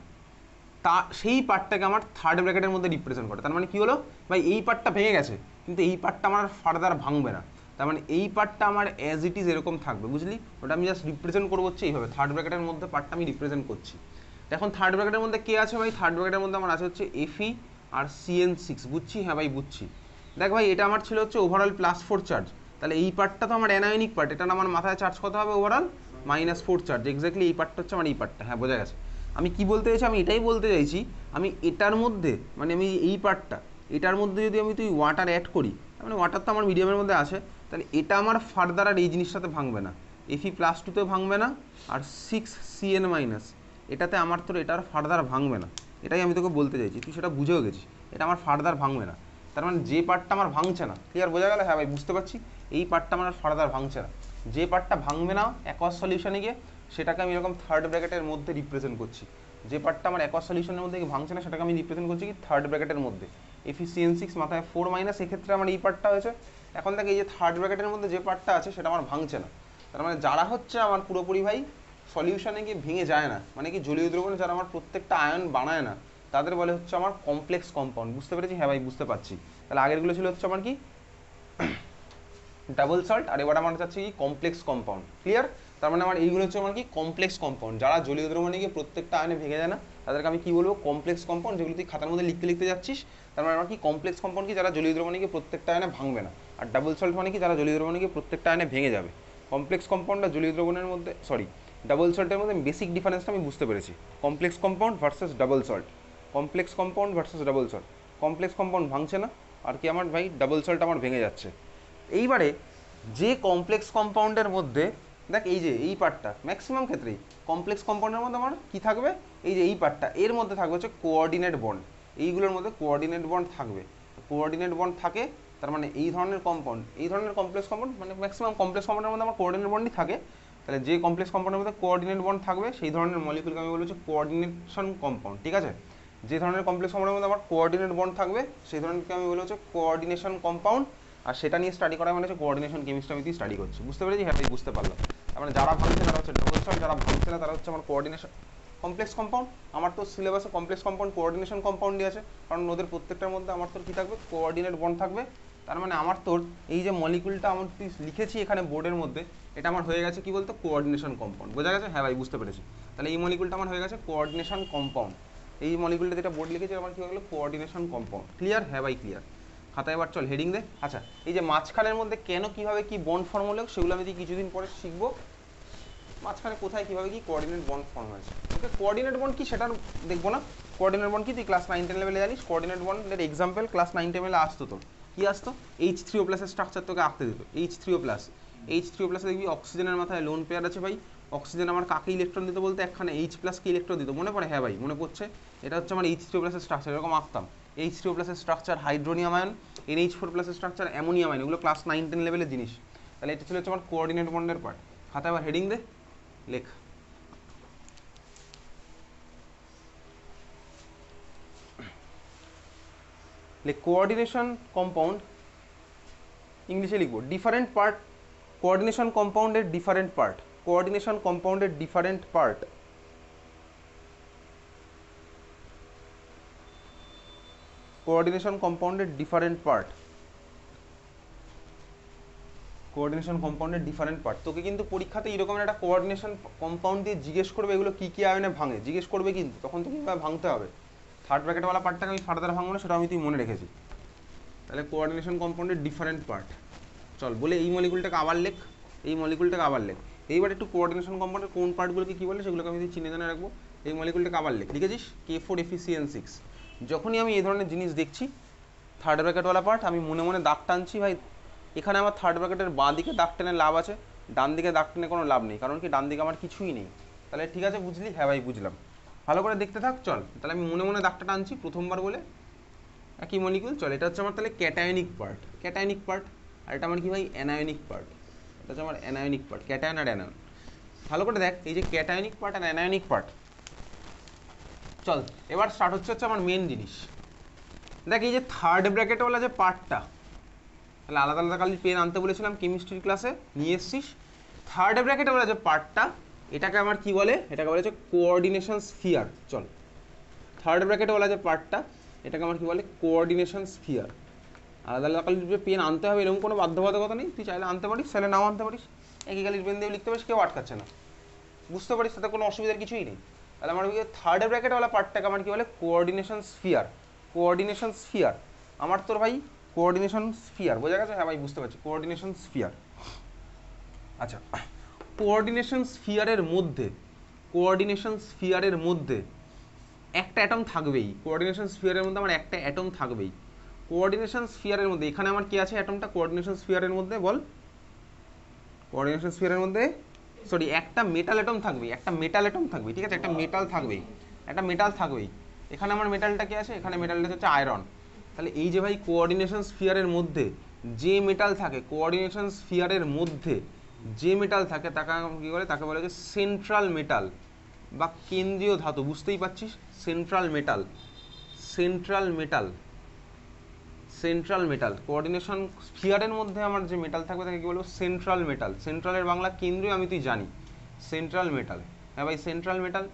তা সেই পার্টটাকে আমার থার্ড ব্র্যাকেটের মধ্যে রিপ্রেজেন্ট করে। তার মানে কি হলো ভাই, এই পার্টটা ভেঙে গেছে কিন্তু এই পার্টটা আমার ফার্দার ভাঙবে না। তার মানে এই পার্টটা আমার অ্যাজ ইট ইজ এরকম থাকবে, বুঝলি? ওটা আমি জাস্ট রিপ্রেজেন্ট করবো হচ্ছে এইভাবে, থার্ড ব্র্যাকেটের মধ্যে পার্টটা আমি রিপ্রেজেন্ট করছি। এখন থার্ড ব্র্যাকেটের মধ্যে কে আছে ভাই? থার্ড ব্র্যাকেটের মধ্যে আমার আছে হচ্ছে Fe আর CN6, বুঝছি? হ্যাঁ ভাই বুঝছি। দেখ ভাই এটা আমার ছিল হচ্ছে ওভারঅল +4 চার্জ, তাহলে এই পার্টটা তো আমার অ্যানায়নিক পার্ট, এটা আমার মাথায় চার্জ কত হবে? Overall -4 charge. এক্স্যাক্টলি এই পার্টটা হচ্ছে আমার এই পার্টটা। হ্যাঁ বোঝা গেছে। আমি কি বলতে চাইছি, আমি এটাই বলতে চাইছি, আমি এটার মধ্যে মানে আমি এই পার্টটা, এটার মধ্যে যদি আমি তুই ওয়াটার অ্যাড করি, মানে ওয়াটার তো আমার মিডিয়ামের মধ্যে আছে, তাহলে এটা আমার ফার্দার আর এই জিনিসটাতে ভাঙবে না, Fe+2তেও ভাঙবে না, আর 6CN- এটাতে আমার তোর এটা আর ফার্দার ভাঙবে না। এটাই আমি তোকে বলতে চাইছি, তুই সেটা বুঝেও গেছিস, এটা আমার ফার্দার ভাঙবে না। তার মানে যে পার্টটা আমার ভাঙছে না, ক্লিয়ার? বোঝা গেল? হ্যাঁ ভাই বুঝতে পারছি। এই পার্টটা আমার ফার্দার ভাঙছে না, যে পার্টটা ভাঙবে না অ্যাকোয়াস সলিউশনে গিয়ে, সেটাকে আমি এরকম থার্ড ব্র্যাকেটের মধ্যে রিপ্রেজেন্ট করছি। যে পার্টটা আমার অ্যাকোয়াস সলিউশনের মধ্যে ভাঙছে না, সেটাকে আমি রিপ্রেজেন্ট করছি কি, থার্ড ব্র্যাকেটের মধ্যে। FeCN6 মাথায় 4- এক্ষেত্রে আমার এই পার্টটা হয়েছে। এখন দেখ এই যে থার্ড ব্র্যাকেটের মধ্যে যে পার্টটা আছে সেটা আমার ভাঙছে না। তার মানে যারা হচ্ছে আমার পুরোপুরি ভাই সলিউশনে গিয়ে ভেঙে যায় না, মানে কি জলীয় দ্রবণে যারা আমার প্রত্যেকটা আয়ন বানায় না, তাদের বলে হচ্ছে আমার কমপ্লেক্স কম্পাউন্ড। বুঝতে পেরেছি? হ্যাঁ ভাই বুঝতে পারছি। তাহলে আগেরগুলো ছিল হচ্ছে আমার কি, ডাবল সল্ট, আর এবার আমার চাচ্ছি কি, কমপ্লেক্স কম্পাউন্ড। ক্লিয়ার? তার মানে আমার এইগুলো হচ্ছে আমার কি, কমপ্লেক্স কম্পাউন্ড। যারা জলীয় দ্রবণে গিয়ে প্রত্যেকটা আয়নে ভেঙে যায় না, তাদেরকে আমি কি বলবো, কমপ্লেক্স কম্পাউন্ড। যেগুলো তুই খাতার মধ্যে লিখতে লিখতে যাচ্ছিস, তার মানে আমার কি, কমপ্লেক্স কম্পাউন্ড কি, যারা জলীয় দ্রবণে গিয়ে প্রত্যেকটা আয়নে ভাঙবে না। আর ডাবল সল্ট মানে কি, যারা জলীয় দ্রবণে গিয়ে প্রত্যেকটা আয়নে ভেঙে যাবে। কমপ্লেক্স কম্পাউন্ড আর জলীয় দ্রবণের মধ্যে, সরি, ডাবল সল্টের মধ্যে বেসিক ডিফারেন্সটা আমি বুঝতে পেরেছি। Complex compound versus double salt, complex compound versus double salt. Complex compound ভাঙছে না, আর কি আমার ভাই ডাবল সল্ট আমার ভেঙে যাচ্ছে। এইবারে যে কমপ্লেক্স কম্পাউন্ডের মধ্যে দেখ এই যে এই পার্টটা, ম্যাক্সিমাম ক্ষেত্রেই কমপ্লেক্স কম্পাউন্ডের মধ্যে আমার কি থাকবে, এই যে এই পার্টটা, এর মধ্যে থাকবে হচ্ছে কোঅর্ডিনেট বন্ড। এইগুলোর মধ্যে কোঅর্ডিনেট বন্ড থাকবে। কোঅর্ডিনেট বন্ড থাকে, তার মানে এই ধরনের কম্পাউন্ড, এই ধরনের কমপ্লেক্স কম্পাউন্ড, মানে ম্যাক্সিমাম কমপ্লেক্স কম্পাউন্ডের মধ্যে আমার কোঅর্ডিনেট বন্ডই থাকে। তাহলে যে কমপ্লেক্স কম্পাউন্ডের মধ্যে কোঅর্ডিনেট বন্ড থাকবে, সেই ধরনের মলিকুলকে আমি বলছি কোঅর্ডিনেশন কম্পাউন্ড। ঠিক আছে? যে ধরনের কমপ্লেক্স কম্পাউন্ডের মধ্যে আমার কোঅর্ডিনেট বন্ড থাকবে, সেই ধরনেরকে আমি বলি হচ্ছে কোঅর্ডিনেশন কম্পাউন্ড। আর সেটা নিয়ে স্টাডি করা মানে হচ্ছে কোঅর্ডিনেশন কেমিস্ট্রি আমি স্টাডি করছি। বুঝতে পেরেছি? হ্যাঁ বুঝতে পারলাম। তার মানে যারা ভাঙছে তারা হচ্ছে ডাবল সল্ট, যারা ভাঙছে না তারা হচ্ছে আমার কোঅর্ডিনেশন কমপ্লেক্স কম্পাউন্ড। আমার তো সিলেবাসে কমপ্লেক্স কম্পাউন্ড কোঅর্ডিনেশন কম্পাউন্ডই আছে, কারণ ওদের প্রত্যেকটার মধ্যে আমার তো কী থাকবে, কোঅর্ডিনেট বন্ড থাকবে। তার মানে আমার তোর এই যে মলিকুলটা আমার লিখেছি এখানে বোর্ডের মধ্যে, এটা আমার হয়ে গেছে কি বলতো কোঅর্ডিনেশন কম্পাউন্ড। বোঝা গেছে? হ্যাঁ ভাই বুঝতে পেরেছি। তাহলে এই মলিকুলটা আমার হয়ে গেছে কোঅর্ডিনেশন কম্পাউন্ড। এই মলিকুলটা যেটা বোর্ড লিখেছি আমার কি হয়ে গেলো কোঅর্ডিনেশন কম্পাউন্ড। ক্লিয়ার? হ্যাঁ ভাই ক্লিয়ার। খাতায় এবার চল হেডিং দে। আচ্ছা, এই যে মাঝখানের মধ্যে কেন কিভাবে কি বন্ড ফর্ম হলো সেগুলো আমি কিছুদিন পরে শিখবো। মাঝখানে কোথায় কিভাবে কি কোঅর্ডিনেট বন্ড ফর্ম হয়েছে। ওকে, কোঅর্ডিনেট বন্ড কি সেটা দেখবো না। কোঅর্ডিনেট বন্ড কি তুই ক্লাস 9-10 লেভেলে জানিস? কোঅর্ডিনেট বন্ডের এক্সাম্পল ক্লাস 9-10 লেভেলে আসতো তোর। কি আসতো? H3O প্লাসের স্ট্রাকচার তোকে আঁকতে দিত। H3O প্লাস, H3O প্লাসে দেখবি অক্সিজেনের মাথায় লোন পেয়ার আছে ভাই। অক্সিজেন আমার কাকে ইলেকট্রন দিত বলতে একখানে H প্লাসকে ইলেকট্রন দিত। মনে পড়ে? হ্যাঁ ভাই মনে পড়ছে। এটা হচ্ছে আমার H3O প্লাসের স্ট্রাকচার, এরকম আঁকতাম। H3O প্লাসের স্ট্রাকচার হাইড্রোনিয়াম আয়ন, NH4 প্লাসের স্ট্রাকচার অ্যামোনিয়াম আয়ন। এগুলো ক্লাস 9-10 লেভেলের জিনিস। তাহলে এটা ছিল হচ্ছে আমার কোঅর্ডিনেট বন্ডের পার্ট। খাতায় আবার হেডিং দে, লেখ। কোঅর্ডিনেশন কম্পাউন্ড ইংলিশে লিখবো ডিফারেন্ট পার্ট। কোঅর্ডিনেশন কম্পাউন্ডের ডিফারেন্ট পার্ট, কোঅর্ডিনেশন কম্পাউন্ডের ডিফারেন্ট পার্ট। কোঅর্ডিনেশন কম্পাউন্ডের ডিফারেন্ট পার্ট, কোঅর্ডিনেশন কম্পাউন্ডের ডিফারেন্ট পার্ট। তোকে কিন্তু পরীক্ষাতে এরকম একটা কোঅর্ডিনেশন কম্পাউন্ড দিয়ে জিজ্ঞেস করবে এগুলো কি কি আয়নে ভাঙে, জিজ্ঞেস করবে কিন্তু তখন তো কীভাবে ভাঙতে হবে। থার্ড ব্র্যাকেটওয়ালা পার্টটাকে আমি ফার্দার ভাঙবো না, সেটা আমি তুই মনে রেখেছি। তাহলে কোঅর্ডিনেশন কম্পাউন্ডের ডিফারেন্ট পার্ট। চল বলে এই মলিকুলটাকে আবার লেখ, এই মলিকুলটাকে আবার লেখ। এইবার একটু কোঅর্ডিনেশন কম্পাউন্ডের কোন পার্টগুলোকে কী বলে সেগুলোকে আমি চিনে জানে রাখবো। এই মলিকুলটাকে আবার লেখ। লিখেছিস K4FeCN6। যখনই আমি এই ধরনের জিনিস দেখছি থার্ড ব্র্যাকেটওয়ালা পার্ট, আমি মনে মনে দাগ টানছি ভাই। এখানে আমার থার্ড ব্র্যাকেটের বাঁ দিকে দাগ টেনে লাভ আছে, ডান দিকে দাগ টেনে কোনো লাভ নেই, কারণ কি ডান দিকে আমার কিছুই নেই। তাহলে ঠিক আছে, বুঝলি? হ্যাঁ ভাই বুঝলাম। ভালো করে দেখতে থাক। চল তাহলে আমি মনে মনে দাগটা টানছি প্রথমবার বলে একই মলিকুল। চল এটা হচ্ছে আমার তাহলে ক্যাটায়নিক পার্ট, ক্যাটায়নিক পার্ট। আর এটা আমার কি ভাই অ্যানায়নিক পার্ট। এটা হচ্ছে আমার অ্যানায়নিক পার্ট, ক্যাটায়ন আর অ্যানায়ন। ভালো করে দেখ এই যে ক্যাটায়নিক পার্ট আর অ্যানায়নিক পার্ট। চল এবার স্টার্ট হচ্ছে আমার মেন জিনিস। দেখ এই যে থার্ড ব্র্যাকেটওয়ালা যে পার্টটা, তাহলে আলাদা আলাদা কালি পেন আনতে বলেছিলাম কেমিস্ট্রির ক্লাসে, নিয়ে এসছিস। থার্ড ব্র্যাকেটওয়ালা যে পার্টটা, এটাকে আমার কি বলে? এটাকে বলে হচ্ছে কোঅর্ডিনেশন স্ফিয়ার। চল থার্ড ব্র্যাকেটওয়ালা যে পার্টটা, এটাকে আমার কি বলে? Coordination sphere. আলাদা আলাদা কালির যে পেন আনতে হবে এরকম কোনো বাধ্যবাধকতা নেই, তুই চাইলে আনতে পারিস, চাইলে নাও আনতে পারিস। একই কালির পেন দিয়ে লিখতে পারিস, কেউ আটকাচ্ছে না। বুঝতে পারিস? তাতে কোনো অসুবিধার কিছুই নেই। তাহলে আমার থার্ড ব্র্যাকেটওয়ালা পার্টটাকে আমার কি বলে? Coordination sphere. কোঅর্ডিনেশন স্ফিয়ার আমার তোর ভাই কোঅর্ডিনেশন স্ফিয়ার। বোঝা গেছে? হ্যাঁ ভাই বুঝতে পারছি, কোঅর্ডিনেশন স্ফিয়ার। আচ্ছা, কোঅর্ডিনেশন স্ফিয়ারের মধ্যে, কোঅর্ডিনেশন স্ফিয়ারের মধ্যে একটা অ্যাটম থাকবেই। কোঅর্ডিনেশন স্ফিয়ারের মধ্যে আমার একটা অ্যাটম থাকবেই। কোঅর্ডিনেশন স্ফিয়ারের মধ্যে এখানে আমার কি আছে? অ্যাটমটা কোঅর্ডিনেশন স্ফিয়ারের মধ্যে বল। কোঅর্ডিনেশন স্ফিয়ারের মধ্যে সরি একটা মেটাল অ্যাটম থাকবেই, একটা মেটাল অ্যাটম থাকবে। ঠিক আছে, একটা মেটাল থাকবেই, একটা মেটাল থাকবেই। এখানে আমার মেটালটা কি আছে? এখানে মেটালটা হচ্ছে আয়রন। তাহলে এই যে ভাই কোঅর্ডিনেশন স্ফিয়ারের মধ্যে যে মেটাল থাকে, কোঅর্ডিনেশন স্ফিয়ারের মধ্যে যে মেটাল থাকে তাকে কী বলে? তাকে বলে যে সেন্ট্রাল মেটাল বা কেন্দ্রীয় ধাতু। বুঝতেই পারছিস? Central metal, central metal, central metal. Coordination স্ফিয়ারের মধ্যে আমার যে মেটাল থাকবে তাকে কি বলবো? Central metal. সেন্ট্রালের বাংলা কেন্দ্রীয়, আমি তুই জানি। সেন্ট্রাল মেটাল, হ্যাঁ ভাই সেন্ট্রাল মেটাল।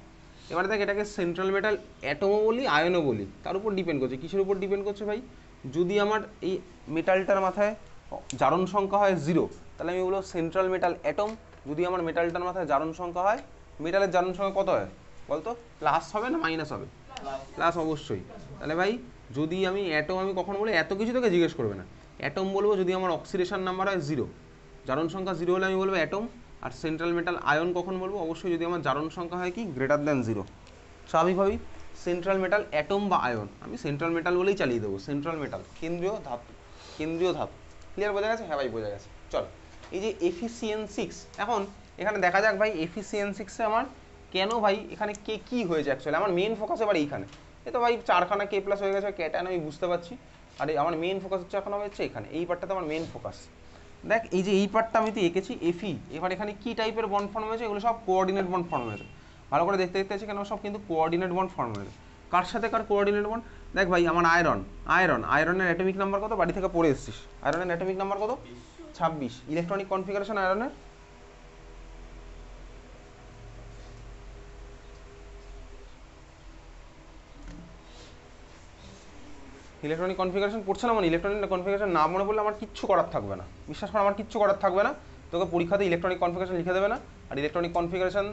এবার দেখ এটাকে সেন্ট্রাল মেটাল অ্যাটমও বলি, আয়নও বলি। তার উপর ডিপেন্ড করছে, কিসের উপর ডিপেন্ড করছে ভাই? যদি আমার এই মেটালটার মাথায় জারণ সংখ্যা হয় 0, তাহলে আমি বলবো সেন্ট্রাল মেটাল অ্যাটম। যদি আমার মেটালটার মাথায় জারণ সংখ্যা হয়, মেটালের জারণ সংখ্যা কত হয় বলতো? প্লাস হবে না মাইনাস হবে? প্লাস অবশ্যই। তাহলে ভাই যদি আমি অ্যাটম, আমি কখন বলি এত কিছু তোকে জিজ্ঞেস করবে না, অ্যাটম বলবো যদি আমার অক্সিডেশন নাম্বার হয় 0, জারণ সংখ্যা 0 হলে আমি বলবো অ্যাটম। আর সেন্ট্রাল মেটাল আয়ন কখন বলবো? অবশ্যই যদি আমার জারণ সংখ্যা হয় কি গ্রেটার দ্যান 0। স্বাভাবিকভাবেই সেন্ট্রাল মেটাল অ্যাটম বা আয়ন আমি সেন্ট্রাল মেটাল বলেই চালিয়ে দেবো। সেন্ট্রাল মেটাল কেন্দ্রীয় ধাতু, কেন্দ্রীয় ধাতু। ক্লিয়ার? বোঝা গেছে? হ্যাঁ ভাই বোঝা গেছে। চল এই যে FeCN6, এখন এখানে দেখা যাক ভাই FeCN6-এ আমার কেন ভাই এখানে কে কী হয়েছে অ্যাকচুয়ালি। আমার মেন ফোকাস এবার এইখানে। এ তো ভাই 4খানা K+ হয়ে গেছে ক্যাটায়ন, আমি বুঝতে পারছি। আর আমার মেন ফোকাস হচ্ছে এখন হচ্ছে এখানে, এই পার্টটাতে আমার মেন ফোকাস। দেখ এই যে এই পার্টটা আমি তো এঁকেছি Fe, এবার এখানে কী টাইপের বন্ড ফর্ম হয়েছে? এগুলো সব কোঅর্ডিনেট বন্ড ফর্ম হয়েছে। ভালো করে দেখতে দেখতে আছে কেন সব কিন্তু কোঅর্ডিনেট বন্ড ফর্ম হয়েছে। কার সাথে কার কোঅর্ডিনেট বন্ড? দেখ ভাই আমার আয়রন, আয়রনের অ্যাটমিক নাম্বার কত? বাড়ি থেকে পড়ে এসেছিস। আয়রনের অ্যাটমিক নাম্বার কত? 26। ইলেকট্রনিক কনফিগারেশন আয়রনের ইলেকট্রনিক কনফিগারেশন পড়ছে না, মানে ইলেকট্রনিক কনফিগারেশন না মনে পড়লে আমার কিচ্ছু করার থাকবে না, বিশ্বাস করে আমার কিচ্ছু করার থাকবে না। তোকে পরীক্ষাতে ইলেকট্রনিক কনফিগারেশন লিখে দেবে না, আর ইলেকট্রনিক কনফিগারেশন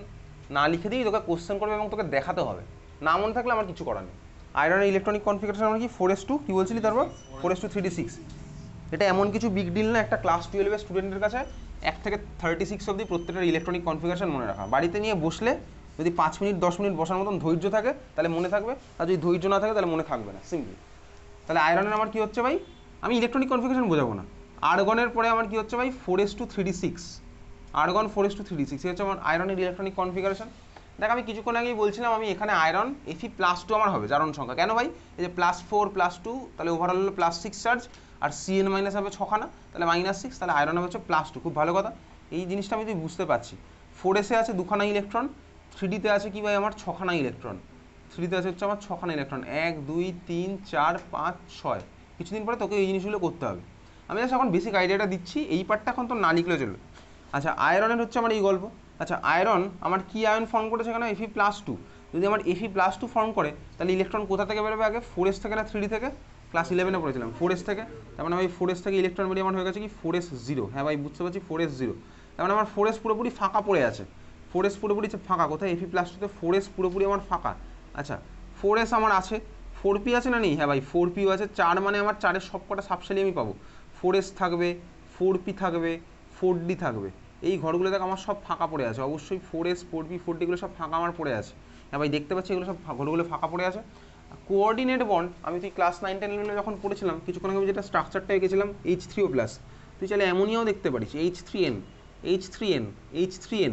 না লিখে দিয়েই তোকে কোশ্চেন করবে এবং তোকে দেখাতে হবে, না মনে থাকলে আমার কিছু করার নেই। আয়রনের ইলেকট্রনিক কনফিগারেশন আমরা কি 4s2 কি বলছিলি তারপর 4s2 3d6। এটা এমন কিছু বিগ ডিল না একটা ক্লাস 12-এর স্টুডেন্টের কাছে 1 থেকে 36 অবধি প্রত্যেকটা ইলেকট্রনিক কনফিগারেশন মনে রাখা। বাড়িতে নিয়ে বসলে যদি 5 মিনিট 10 মিনিট বসার মতন ধৈর্য থাকে তাহলে মনে থাকবে, আর যদি ধৈর্য না থাকে তাহলে মনে থাকবে না, সিম্পল। তাহলে আয়রনের আমার কি হচ্ছে ভাই, আমি ইলেকট্রনিক কনফিগারেশন বোঝাবো না, আর্গনের পরে আমার কি হচ্ছে ভাই 4s2 3d6, argon 4s2 3d6 হচ্ছে আমার আয়রনের ইলেকট্রনিক কনফিগারেশন। দেখ আমি কিছুক্ষণ আগেই বলছিলাম আমি এখানে আয়রন Fe+2 আমার হবে জারণ সংখ্যা, কেন ভাই এই যে +4+2 তাহলে ওভারঅল হলো +6 চার্জ, আর Cn মাইনাস হবে 6খানা তাহলে -6, তাহলে আয়রন হবে হচ্ছে +2, খুব ভালো কথা। এই জিনিসটা আমি তুই বুঝতে পারছি। 4s আছে 2খানা ইলেকট্রন, 3d-তে আছে কি ভাই আমার 6খানা ইলেকট্রন, 3d-তে আছে হচ্ছে আমার 6খানা ইলেকট্রন, 1 2 3 4 5 6। কিছুদিন পরে তোকে এই জিনিসগুলো করতে হবে, আমি জাস্ট এখন বেসিক আইডিয়াটা দিচ্ছি, এই পার্টটা এখন তো না লিখলে চলবে। আচ্ছা আয়রনের হচ্ছে আমার এই গল্প। আচ্ছা আয়রন আমার কি আয়ন ফর্ম করেছে এখানে Fe+2, যদি আমার Fe+2 ফর্ম করে তাহলে ইলেকট্রন কোথা থেকে বেরোবে আগে 4s থেকে না 3d থেকে, ক্লাস 11-এ পড়েছিলাম 4s থেকে, তার মানে ভাই 4s থেকে ইলেকট্রন বেরিয়ে আমার হয়ে গেছে কি 4s0, হ্যাঁ ভাই বুঝতে পারছি 4s0, তার মানে আমার 4s পুরোপুরি ফাঁকা পড়ে আছে, 4s পুরোপুরি ফাঁকা, কোথায় Fe+2-তে 4s পুরোপুরি আমার ফাঁকা। আচ্ছা 4s আমার আছে, 4p আছে না নেই, হ্যাঁ ভাই 4pও আছে, 4 মানে আমার 4-এর সব কটা সাবশেলই আমি পাবো, 4s থাকবে 4p থাকবে 4d থাকবে, এই ঘরগুলো দেখ আমার সব ফাঁকা পড়ে আছে, অবশ্যই 4s 4p 4d এগুলো সব ফাঁকা আমার পড়ে আছে, হ্যাঁ ভাই দেখতে পাচ্ছি এগুলো সব ঘরগুলো ফাঁকা পড়ে আছে। কোঅর্ডিনেট বন্ড আমি তুই ক্লাস 9-10 লেভেলে যখন পড়েছিলাম কিছুক্ষণ আগে যেটা স্ট্রাকচারটা এঁকেছিলাম H3O+, তুই চাইলে অ্যামোনিয়াও দেখতে পারিস H3n H3n H3n।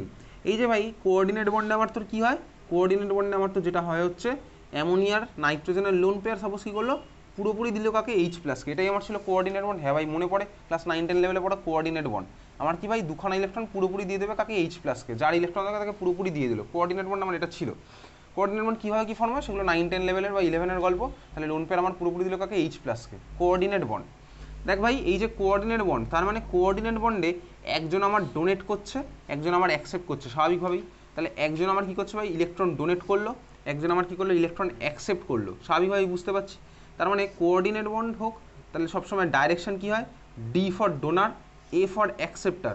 এই যে ভাই কোঅর্ডিনেট বন্ডে আমার তোর কী হয়, কোঅর্ডিনেট বন্ডে আমার তো যেটা হয় হচ্ছে অ্যামোনিয়ার নাইট্রোজেনের লোন পেয়ার সাপোজ কী করলো পুরোপুরি দিল কাকে H+কে, এটাই আমার ছিল কোঅর্ডিনেট বন্ড, হ্যাঁ ভাই মনে পড়ে ক্লাস 9-10 লেভেলে পড়া কোঅর্ডিনেট বন্ড। আমার কি ভাই 2খানা ইলেকট্রন পুরোপুরি দিয়ে দেবে কাকে H+কে, যার ইলেকট্রন থাকে তাকে পুরোপুরি দিয়ে দিল, কোঅর্ডিনেট বন্ড আমার এটা ছিল। কোঅর্ডিনেট বন্ড কীভাবে কী ফর্ম হয় সেগুলো 9-10 লেভেলের বা 11-এর গল্প, তাহলে লোন পেয়ার আমার পুরোপুরি দিল কাকে H+কে, কোঅর্ডিনেট বন্ড। দেখ ভাই এই যে কোঅর্ডিনেট বন্ড তার মানে কোঅর্ডিনেট বন্ডে একজন আমার ডোনেট করছে একজন আমার অ্যাকসেপ্ট করছে স্বাভাবিকভাবেই, তাহলে একজন আমার কী করছে ভাই ইলেকট্রন ডোনেট করলো, একজন আমার কী করলো ইলেকট্রন অ্যাকসেপ্ট করলো, স্বাভাবিকভাবেই বুঝতে পারছি। তার মানে কোঅর্ডিনেট বন্ড হোক তাহলে সবসময় ডাইরেকশন কী হয়, D for donor A for acceptor,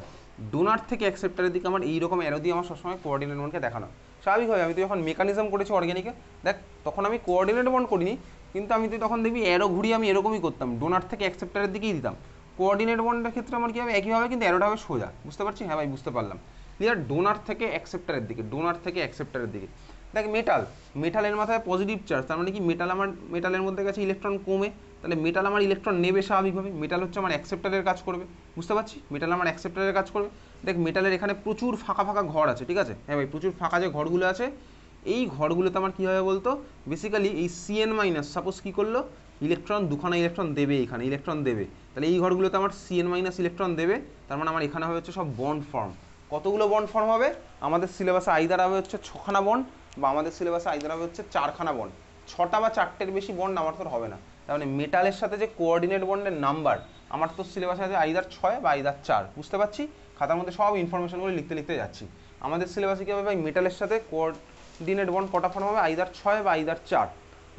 donor থেকে অ্যাকসেপ্টারের দিকে আমার এইরকম অ্যারো দিয়ে আমার সবসময় কোঅর্ডিনেট বন্ডকে দেখানো। স্বাভাবিকভাবে আমি তো যখন মেকানিজম করেছি অর্গ্যানিকে দেখ তখন আমি কোঅর্ডিনেট বন্ড করিনি, কিন্তু আমি তো তখন দেখবি অ্যারো ঘুরিয়ে আমি এরকমই করতাম, ডোনার থেকে অ্যাকসেপ্টারের দিকেই দিতাম। কোঅর্ডিনেট বন্ডের ক্ষেত্রে আমার কী হবে একইভাবে কিন্তু অ্যারোটা হবে সোজা, বুঝতে পারছি, হ্যাঁ ভাই বুঝতে পারলাম ক্লিয়ার, ডোনার থেকে অ্যাকসেপ্টারের দিকে, ডোনার থেকে অ্যাকসেপ্টারের দিকে। দেখ মেটাল, মেটালের মাথায় পজিটিভ চার্জ, তার মানে কি মেটাল আমার মেটালের মধ্যে গেছে ইলেকট্রন কমে, তাহলে মেটাল আমার ইলেকট্রন নেবে স্বাভাবিকভাবে, মেটাল হচ্ছে আমার অ্যাকসেপ্টারের কাজ করবে, বুঝতে পারছি মেটাল আমার অ্যাকসেপ্টারের কাজ করবে। দেখ মেটালের এখানে প্রচুর ফাঁকা ফাঁকা ঘর আছে, ঠিক আছে, হ্যাঁ ভাই প্রচুর ফাঁকা যে ঘরগুলো আছে এই ঘরগুলোতে আমার কী হবে বলতো বেসিক্যালি এই Cn মাইনাস সাপোজ কী করলো ইলেকট্রন 2খানা ইলেকট্রন দেবে, এখানে ইলেকট্রন দেবে, তাহলে এই ঘরগুলোতে আমার Cn মাইনাস ইলেকট্রন দেবে, তার মানে আমার এখানে হবে হচ্ছে সব বন্ড ফর্ম। কতগুলো বন্ড ফর্ম হবে আমাদের সিলেবাসে আইদার হবে হচ্ছে 6খানা বন্ড বা আমাদের সিলেবাসে আইদার হবে হচ্ছে 4খানা বন্ড, 6টা বা 4টের বেশি বন্ড আমার তোর হবে না। তার মানে মেটালের সাথে যে কোঅর্ডিনেট বন্ডের নাম্বার আমার তো সিলেবাসে আছে আইদার 6 বা আইদার 4, বুঝতে পারছি, খাতার মধ্যে সব ইনফরমেশনগুলো লিখতে লিখতে যাচ্ছি। আমাদের সিলেবাসে কী হবে ভাই মেটালের সাথে কোঅর্ডিনেট বন্ড কটা ফর্ম হবে আইদার 6 বা আইদার 4,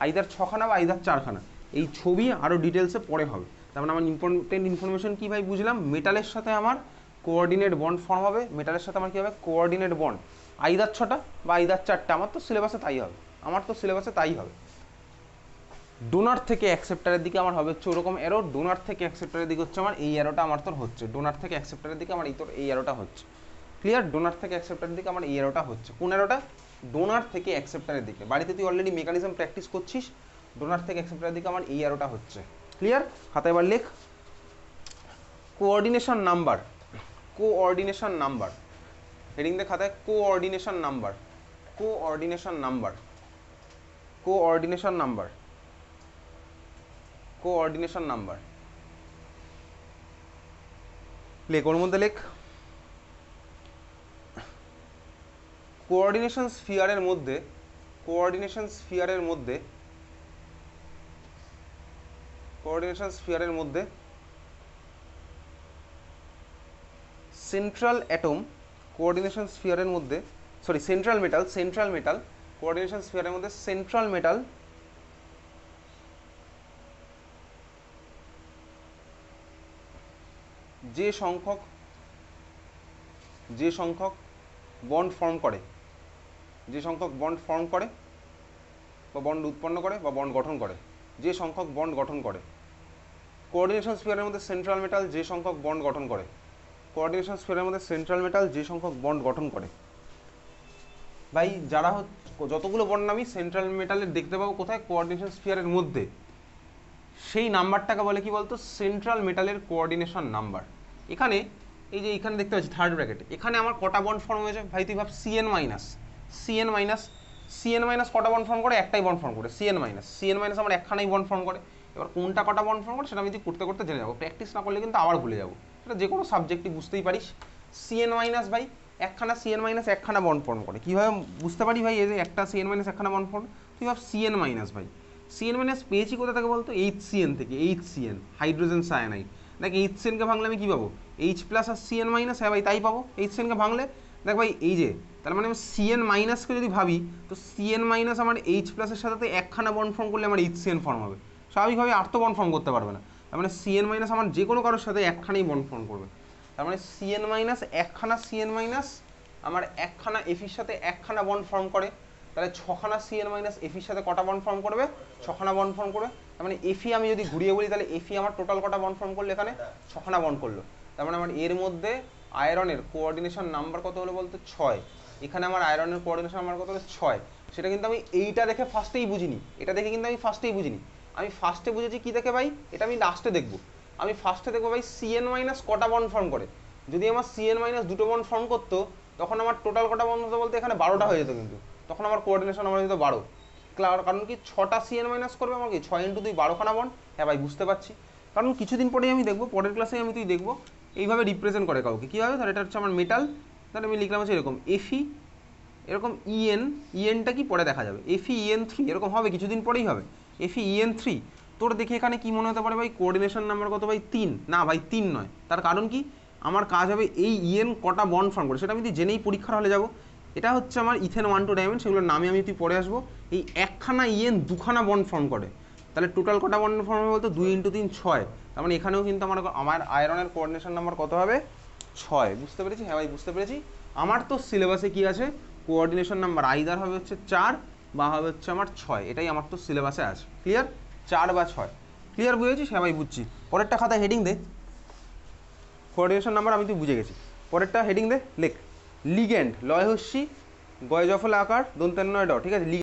আইদার 6খানা বা আইদার 4খানা, এই ছবি আরও ডিটেলসে পরে হবে। তার মানে আমার ইম্পর্টেন্ট ইনফরমেশন কী ভাই বুঝলাম, মেটালের সাথে আমার কোঅর্ডিনেট বন্ড ফর্ম হবে, মেটালের সাথে আমার কী হবে কোঅর্ডিনেট বন্ড আইদার 6টা বা আইদার 4টা, আমার তো সিলেবাসে তাই হবে, আমার তো সিলেবাসে তাই হবে। ডোনার থেকে অ্যাকসেপ্টারের দিকে আমার হবে হচ্ছে ওরকম অ্যারো, ডোনার থেকে অ্যাকসেপ্টারের দিকে হচ্ছে আমার এই অ্যারোটা আমার তোর হচ্ছে, ডোনার থেকে অ্যাকসেপ্টারের দিকে আমার এই তোর এই অ্যারোটা হচ্ছে, ক্লিয়ার, ডোনার থেকে অ্যাকসেপ্টারের দিকে আমার এই অ্যারোটা হচ্ছে, কোন অ্যারোটা ডোনার থেকে অ্যাকসেপ্টারের দিকে, বাড়িতে তুই অলরেডি মেকানিজম প্র্যাকটিস করছিস, ডোনার থেকে অ্যাকসেপ্টারের দিকে আমার এই অ্যারোটা হচ্ছে, ক্লিয়ার। খাতায় এবার লেখ coordination number, coordination number, heading দে খাতায় coordination number, coordination number, coordination number, coordination number লেখ, ওর মধ্যে লেখ কোঅর্ডিনেশন স্ফিয়ারের মধ্যে, কোঅর্ডিনেশন স্ফিয়ারের মধ্যে, কোঅর্ডিনেশন স্ফিয়ারের মধ্যে সেন্ট্রাল অ্যাটম, কোঅর্ডিনেশন স্ফিয়ারের মধ্যে sorry central metal, central metal, coordination স্ফিয়ারের মধ্যে সেন্ট্রাল মেটাল যে সংখ্যক বন্ড ফর্ম করে, যে সংখ্যক বন্ড ফর্ম করে বা বন্ড উৎপন্ন করে বা বন্ড গঠন করে, যে সংখ্যক বন্ড গঠন করে, কোঅর্ডিনেশন স্ফিয়ারের মধ্যে সেন্ট্রাল মেটাল যে সংখ্যক বন্ড গঠন করে, কোঅর্ডিনেশন স্ফিয়ারের মধ্যে সেন্ট্রাল মেটাল যে সংখ্যক বন্ড গঠন করে, ভাই যারা যতগুলো বন্ড আমি সেন্ট্রাল মেটালের দেখতে পাবো কোথায়, কোঅর্ডিনেশন স্ফিয়ারের মধ্যে, সেই নাম্বারটাকে বলে কি বলতো, সেন্ট্রাল মেটালের কোঅর্ডিনেশন নাম্বার। এখানে এই যে এখানে দেখতে পাচ্ছি থার্ড ব্র্যাকেট, এখানে আমার কটা বন্ড ফর্ম হয়েছে ভাই, তুই ভাব সিএন মাইনাস কটা বন্ড ফর্ম করে, একটাই বন্ড ফর্ম করে, সিএন মাইনাস আমার একখানাই বন্ড ফর্ম করে। এবার কোনটা কটা বন্ড ফর্ম করে সেটা আমি করতে করতে জেনে যাবো, প্র্যাকটিস না করলে কিন্তু আবার ভুলে যাবো, সেটা যে কোনো সাবজেক্টই বুঝতেই পারিস। সিএন মাইনাস ভাই একখানা, সিএন মাইনাস একখানা বন্ড ফর্ম করে, কীভাবে বুঝতে পারি ভাই, এই যে একটা সিএন মাইনাস একখানা বন্ড ফর্ম, তুই ভাব সিএন মাইনাস ভাই, সিএন মাইনাস পেয়েছি কোথা থেকে বলতো, HCN থেকে, HCN হাইড্রোজেন সায়ানাইড। দেখ HCN কে ভাঙলে আমি কী পাবো, H প্লাস আর সিএন মাইনাস, হ্যাঁ ভাই তাই পাবো, HCN কে ভাঙলে দেখ ভাই এই যে, তার মানে আমি সিএন মাইনাসকে যদি ভাবি, তো সিএন মাইনাস আমার H প্লাসের সাথে একখানা বন্ড ফর্ম করলে আমার HCN ফর্ম হবে, স্বাভাবিকভাবে আর তো বন্ড ফর্ম করতে পারবে না, তার মানে সিএন মাইনাস আমার যে কোনো কারোর সাথে একখানাই বন্ড ফর্ম করবে, তার মানে সিএন মাইনাস একখানা, সিএন মাইনাস আমার একখানা এফির সাথে একখানা বন্ড ফর্ম করে, তাহলে ছখানা সিএন মাইনাস এফির সাথে কটা বন্ড ফর্ম করবে, ছখানা বন্ড ফর্ম করবে। তার মানে এফি আমি যদি ঘুরিয়ে বলি, তাহলে এফি আমার টোটাল কটা বন্ড ফর্ম করলো, এখানে ছখানা বন্ড করলো, তার মানে আমার এর মধ্যে আয়রনের কোঅর্ডিনেশন নাম্বার কত হলো বলতো, 6। এখানে আমার আয়রনের কোঅর্ডিনেশন নাম্বার কত হলো, 6। সেটা কিন্তু আমি এইটা দেখে ফার্স্টেই বুঝিনি, এটা দেখে কিন্তু আমি ফার্স্টেই বুঝিনি, আমি ফার্স্টে বুঝেছি কি দেখে ভাই, এটা আমি লাস্টে দেখবো, আমি ফার্স্টে দেখবো ভাই সিএন মাইনাস কটা বন্ড ফর্ম করে। যদি আমার সিএন মাইনাস দুটো বন্ড ফর্ম করতো, তখন আমার টোটাল কটা বন্ড হতো বলতে এখানে 12টা হয়ে যেত, কিন্তু তখন আমার কোঅর্ডিনেশন আমার হতো 12, কারণ কি 6টা সিএন মাইনাস করবে আমার কি 6 ইন্টু 2 12খানা বন্ড। হ্যাঁ ভাই বুঝতে পারছি, কারণ কিছুদিন পরেই আমি দেখবো, পরের ক্লাসে আমি তুই দেখবো এইভাবে রিপ্রেজেন্ট করে কাউকে কীভাবে, তাহলে এটা হচ্ছে আমার মেটাল, তাহলে আমি লিখলাম হচ্ছে এরকম এফি, এরকম ইএনটা কি পরে দেখা যাবে, FeEN3 এরকম হবে, কিছুদিন পরেই হবে FeEN3। তোর দেখে এখানে কি মনে হতে পারে ভাই, কোঅর্ডিনেশন নাম্বার কত ভাই, 3, না ভাই 3 নয়, তার কারণ কি, আমার কাজ হবে এই ইএন কটা বন্ড ফর্ম করে, সেটা আমি জেনেই পরীক্ষার হলে যাবো। এটা হচ্ছে আমার ইথেন 1,2 ডায়মন্ড, সেগুলোর নামে আমি তুই পরে আসবো। এই একখানা ইএন দুখানা বন্ড ফর্ম করে, তাহলে টোটাল কটা বন্ড ফর্ম হবে বলতো, 2 ইন্টু 3 6, তার মানে এখানেও কিন্তু আমার আয়রনের কোঅর্ডিনেশন নাম্বার কত হবে, 6। বুঝতে পেরেছি, হ্যাঁ ভাই বুঝতে পেরেছি। আমার তো সিলেবাসে কি আছে, কোঅর্ডিনেশন নাম্বার আইদার হবে হচ্ছে 4 বা হবে হচ্ছে আমার 6, এটাই আমার তো সিলেবাসে আছে। ক্লিয়ার, 4 বা 6, ক্লিয়ার বুঝেছিস, হ্যাঁ ভাই বুঝছি। পরেরটা খাতায় হেডিং দে, কোঅর্ডিনেশন নাম্বার আমি তুই বুঝে গেছি, পরেরটা হেডিং দে, লেখ লিগ্যান্ড, লয় হস্যি গয় জফলা আকার দন্তান্ন ড, ঠিক আছে।